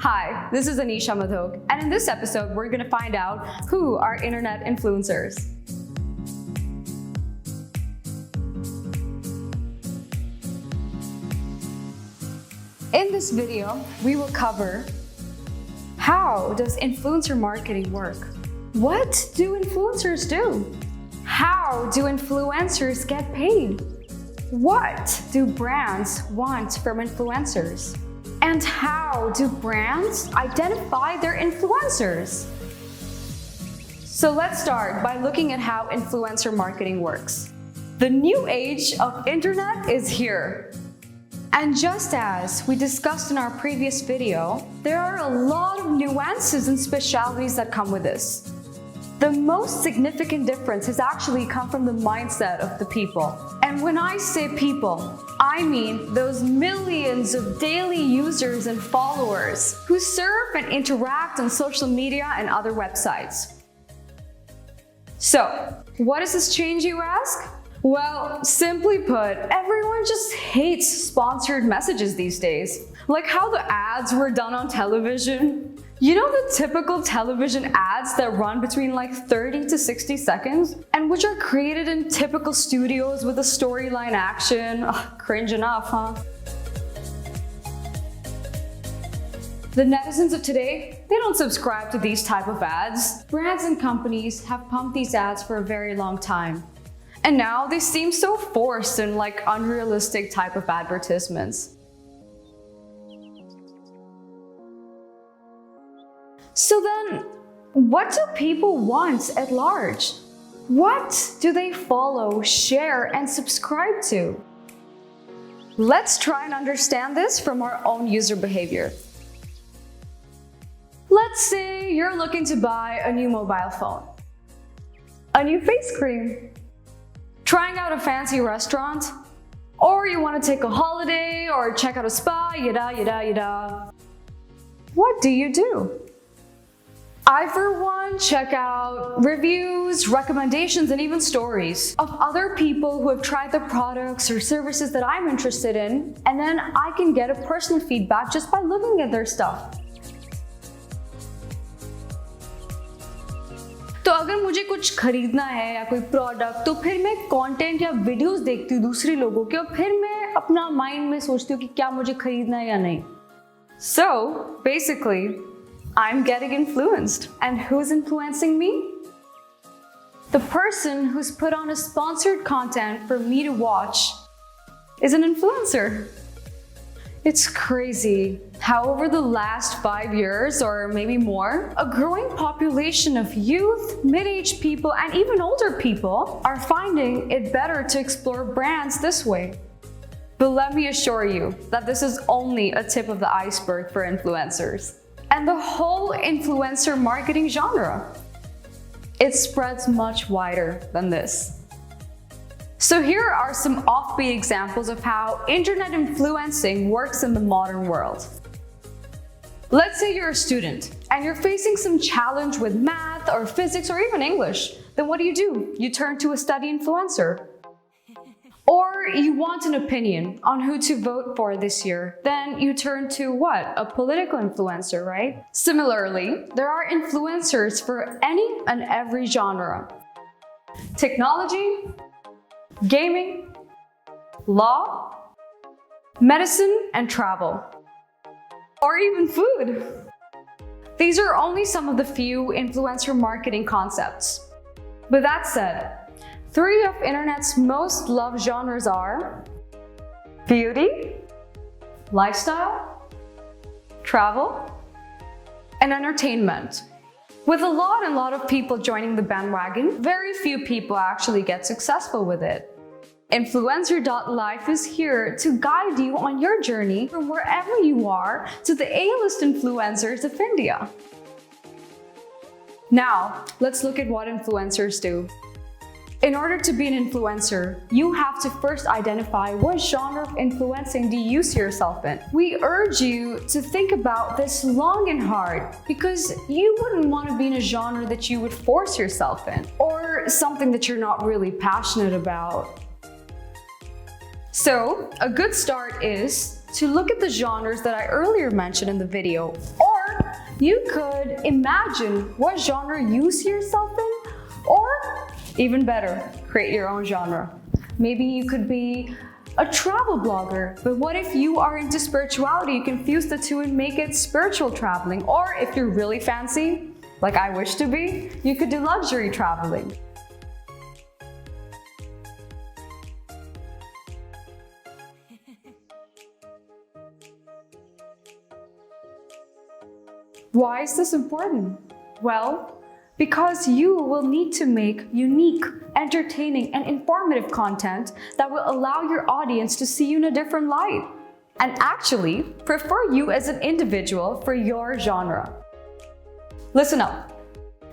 Hi, this is Anisha Madhok, and in this episode, we're going to find out who are internet influencers. In this video, we will cover how does influencer marketing work? What do influencers do? How do influencers get paid? What do brands want from influencers? And how do brands identify their influencers? So let's start by looking at how influencer marketing works. The new age of internet is here. And just as we discussed in our previous video, there are a lot of nuances and specialities that come with this. The most significant difference has actually come from the mindset of the people. And when I say people, I mean those millions of daily users and followers who surf and interact on social media and other websites. So, what does this change, you ask? Well, simply put, everyone just hates sponsored messages these days. Like how the ads were done on television. You know the typical television ads that run between like 30 to 60 seconds and which are created in typical studios with a storyline action? Ugh, cringe enough, huh? The netizens of today, they don't subscribe to these type of ads. Brands and companies have pumped these ads for a very long time. And now they seem so forced and like unrealistic type of advertisements. So then, what do people want at large? What do they follow, share, and subscribe to? Let's try and understand this from our own user behavior. Let's say you're looking to buy a new mobile phone, a new face cream, trying out a fancy restaurant, or you want to take a holiday or check out a spa, yada yada yada. What do? I, for one, check out reviews, recommendations, and even stories of other people who have tried the products or services that I'm interested in, and then I can get a personal feedback just by looking at their stuff. तो अगर मुझे कुछ खरीदना है या कोई product तो फिर मैं कंटेंट या वीडियोस देखती हूँ दूसरे लोगों के और फिर मैं अपना माइंड में सोचती हूँ कि क्या मुझे खरीदना है या नहीं. So basically, I'm getting influenced. And who's influencing me? The person who's put on a sponsored content for me to watch is an influencer. It's crazy how over the last 5 years or maybe more, a growing population of youth, mid-aged people, and even older people are finding it better to explore brands this way. But let me assure you that this is only a tip of the iceberg for influencers. And the whole influencer marketing genre, it spreads much wider than this. So here are some offbeat examples of how internet influencing works in the modern world. Let's say you're a student and you're facing some challenge with math or physics or even English. Then what do? You turn to a study influencer. Or you want an opinion on who to vote for this year, then you turn to what? A political influencer, right? Similarly, there are influencers for any and every genre. Technology, gaming, law, medicine, and travel. Or even food. These are only some of the few influencer marketing concepts. With that said, 3 of internet's most loved genres are beauty, lifestyle, travel, and entertainment. With a lot of people joining the bandwagon, very few people actually get successful with it. Influencer.life is here to guide you on your journey from wherever you are to the A-list influencers of India. Now, let's look at what influencers do. In order to be an influencer, you have to first identify what genre of influencing do you see yourself in. We urge you to think about this long and hard because you wouldn't want to be in a genre that you would force yourself in or something that you're not really passionate about. So, a good start is to look at the genres that I earlier mentioned in the video, or you could imagine what genre you see yourself in, or even better, create your own genre. Maybe you could be a travel blogger, but what if you are into spirituality? You can fuse the two and make it spiritual traveling. Or if you're really fancy, like I wish to be, you could do luxury traveling. Why is this important? Well, because you will need to make unique, entertaining, and informative content that will allow your audience to see you in a different light and actually prefer you as an individual for your genre. Listen up.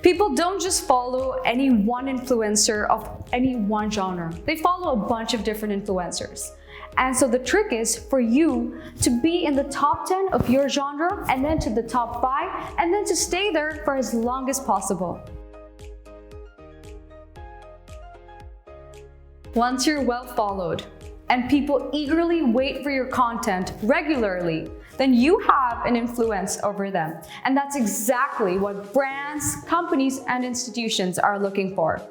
People don't just follow any one influencer of any one genre. They follow a bunch of different influencers. And so the trick is for you to be in the top 10 of your genre, and then to the top 5, and then to stay there for as long as possible. Once you're well followed and people eagerly wait for your content regularly, then you have an influence over them. And that's exactly what brands, companies, and institutions are looking for.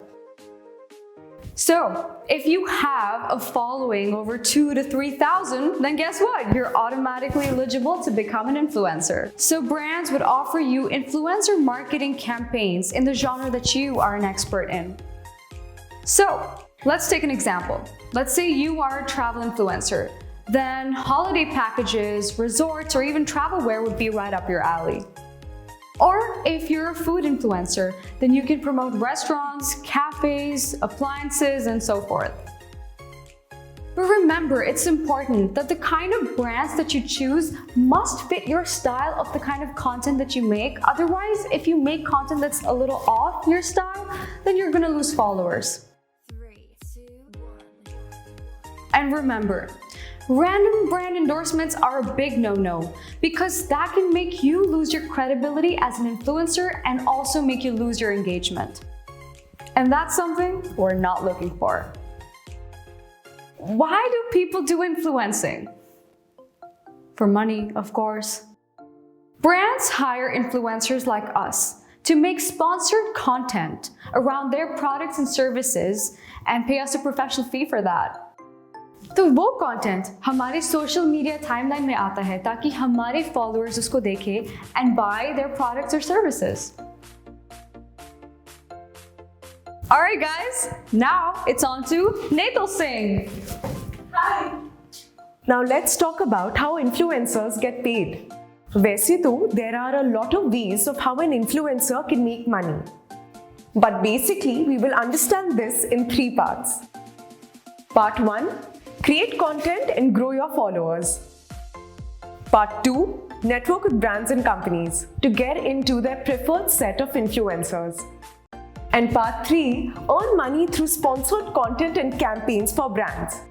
So, if you have a following over 2,000 to 3,000, then guess what? You're automatically eligible to become an influencer. So brands would offer you influencer marketing campaigns in the genre that you are an expert in. So, let's take an example. Let's say you are a travel influencer. Then holiday packages, resorts, or even travel wear would be right up your alley. Or if you're a food influencer, then you can promote restaurants, cafes, appliances, and so forth. But remember, it's important that the kind of brands that you choose must fit your style of the kind of content that you make. Otherwise, if you make content that's a little off your style, then you're gonna lose followers. 3, 2, 1. And remember, random brand endorsements are a big no-no because that can make you lose your credibility as an influencer and also make you lose your engagement. And that's something we're not looking for. Why do people do influencing? For money, of course. Brands hire influencers like us to make sponsored content around their products and services and pay us a professional fee for that. तो वो content हमारे social media timeline में आता है ताकि हमारे followers उसको देखें and buy their products or services. Alright guys, now it's on to Natal Singh. Hi. Now let's talk about how influencers get paid. वैसे तो there are a lot of ways of how an influencer can make money. But basically we will understand this in 3 parts. Part 1. Create content and grow your followers. Part 2. Network with brands and companies to get into their preferred set of influencers. And part 3. Earn money through sponsored content and campaigns for brands.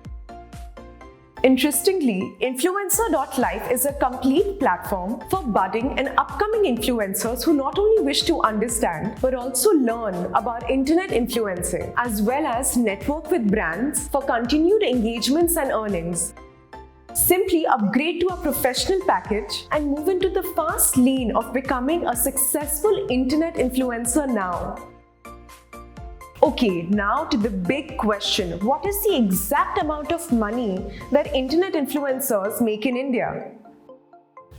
Interestingly, Influencer.life is a complete platform for budding and upcoming influencers who not only wish to understand but also learn about internet influencing as well as network with brands for continued engagements and earnings. Simply upgrade to a professional package and move into the fast lane of becoming a successful internet influencer now. Okay, now to the big question. What is the exact amount of money that internet influencers make in India?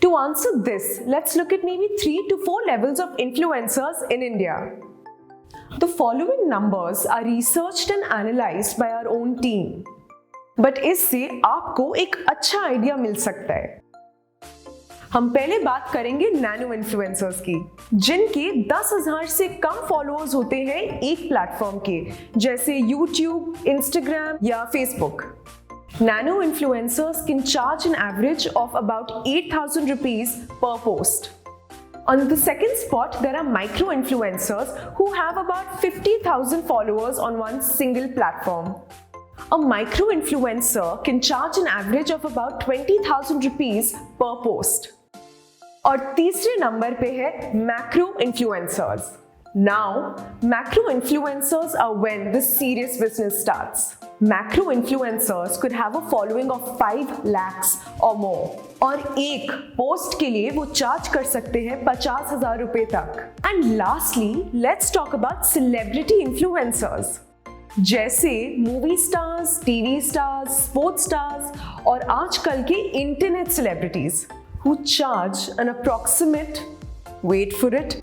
To answer this, let's look at maybe 3 to 4 levels of influencers in India. The following numbers are researched and analyzed by our own team. But इससे आपको एक अच्छा idea मिल सकता है. हम पहले बात करेंगे नैनो इन्फ्लुएंसर्स की, जिनके 10,000 से कम फॉलोअर्स होते हैं एक प्लेटफॉर्म के, जैसे YouTube, Instagram या Facebook. Nano influencers can charge an average of about 8,000 rupees per post. On the second spot, there are micro influencers who have about 50,000 followers on one single platform. A micro influencer can charge an average of about 20,000 rupees per post. और तीसरे number पे है macro influencers. Now, macro influencers are when the serious business starts. Macro influencers could have a following of 5 lakhs or more. और एक post के लिए वो charge कर सकते हैं 50,000 रुपए तक. And lastly, let's talk about celebrity influencers. जैसे movie stars, TV stars, sports stars और आजकल के internet celebrities who charge an approximate, wait for it,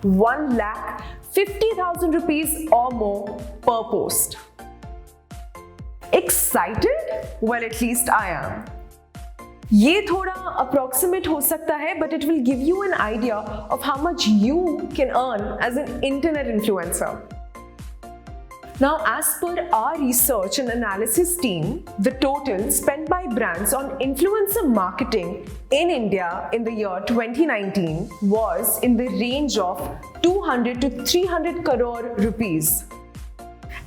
1,50,000 rupees or more per post. Excited? Well, at least I am. ये थोड़ा approximate हो सकता है, but it will give you an idea of how much you can earn as an internet influencer. Now, as per our research and analysis team, the total spent by brands on influencer marketing in India in the year 2019 was in the range of 200 to 300 crore rupees.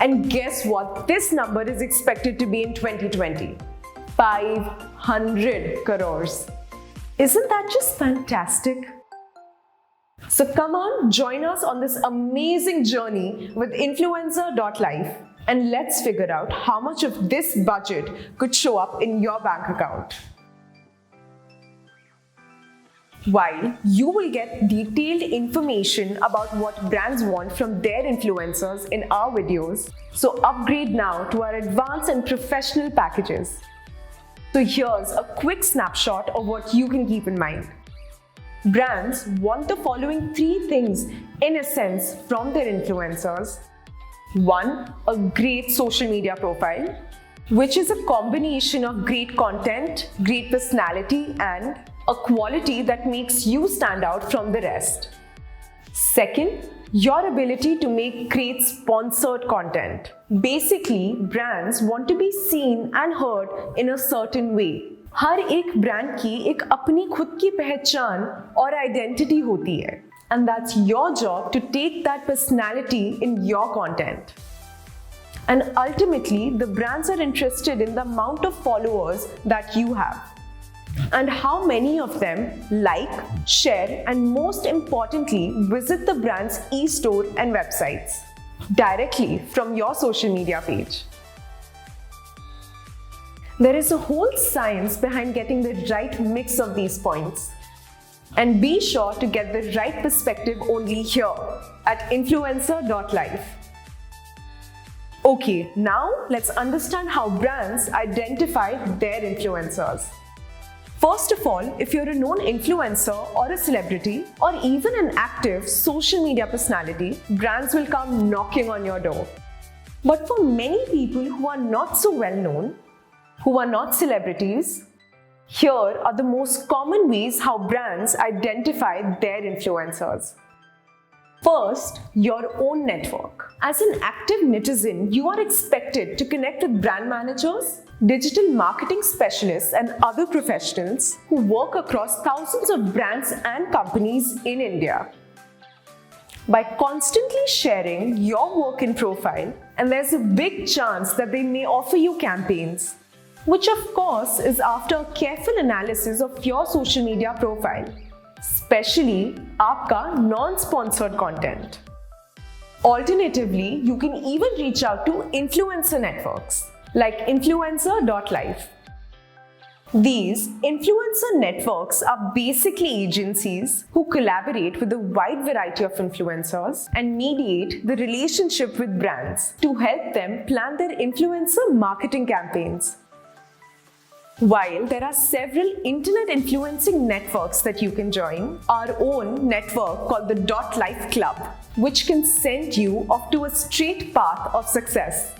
And guess what? This number is expected to be in 2020. 500 crores. Isn't that just fantastic? So come on, join us on this amazing journey with Influencer.life and let's figure out how much of this budget could show up in your bank account. While you will get detailed information about what brands want from their influencers in our videos, so upgrade now to our advanced and professional packages. So here's a quick snapshot of what you can keep in mind. Brands want the following 3 things in essence from their influencers. 1. A great social media profile, which is a combination of great content, great personality, and a quality that makes you stand out from the rest. Second, your ability to make great sponsored content. Basically, brands want to be seen and heard in a certain way. हर एक brand की एक अपनी खुद की पहचान और identity होती है. And that's your job to take that personality in your content. And ultimately, the brands are interested in the amount of followers that you have. And how many of them like, share, and most importantly, visit the brand's e-store and websites directly from your social media page. There is a whole science behind getting the right mix of these points. And be sure to get the right perspective only here at Influencer.life. Okay, now let's understand how brands identify their influencers. First of all, if you're a known influencer or a celebrity or even an active social media personality, brands will come knocking on your door. But for many people who are not so well known, who are not celebrities, here are the most common ways how brands identify their influencers. First, your own network. As an active netizen, you are expected to connect with brand managers, digital marketing specialists, and other professionals who work across thousands of brands and companies in India. By constantly sharing your work and profile, and there's a big chance that they may offer you campaigns, which of course is after a careful analysis of your social media profile, especially आपका non-sponsored content. Alternatively, you can even reach out to influencer networks like Influencer.life. These influencer networks are basically agencies who collaborate with a wide variety of influencers and mediate the relationship with brands to help them plan their influencer marketing campaigns. While there are several internet influencing networks that you can join, our own network called the .life Club, which can send you off to a straight path of success.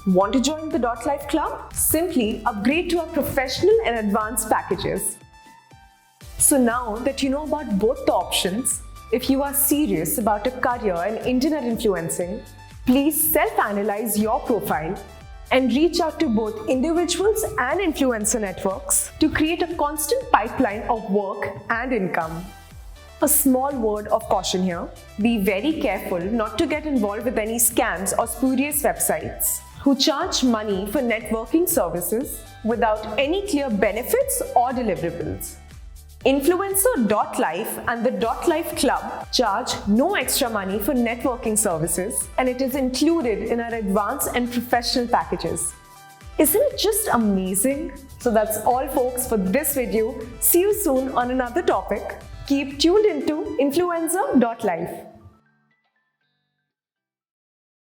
Want to join the .life Club? Simply upgrade to our professional and advanced packages. So now that you know about both the options, if you are serious about a career in internet influencing, please self-analyze your profile and reach out to both individuals and influencer networks to create a constant pipeline of work and income. A small word of caution here. Be very careful not to get involved with any scams or spurious websites who charge money for networking services without any clear benefits or deliverables. Influencer.life and the .life Club charge no extra money for networking services, and it is included in our advanced and professional packages. Isn't it just amazing? So that's all folks for this video. See you soon on another topic. Keep tuned into Influencer.life.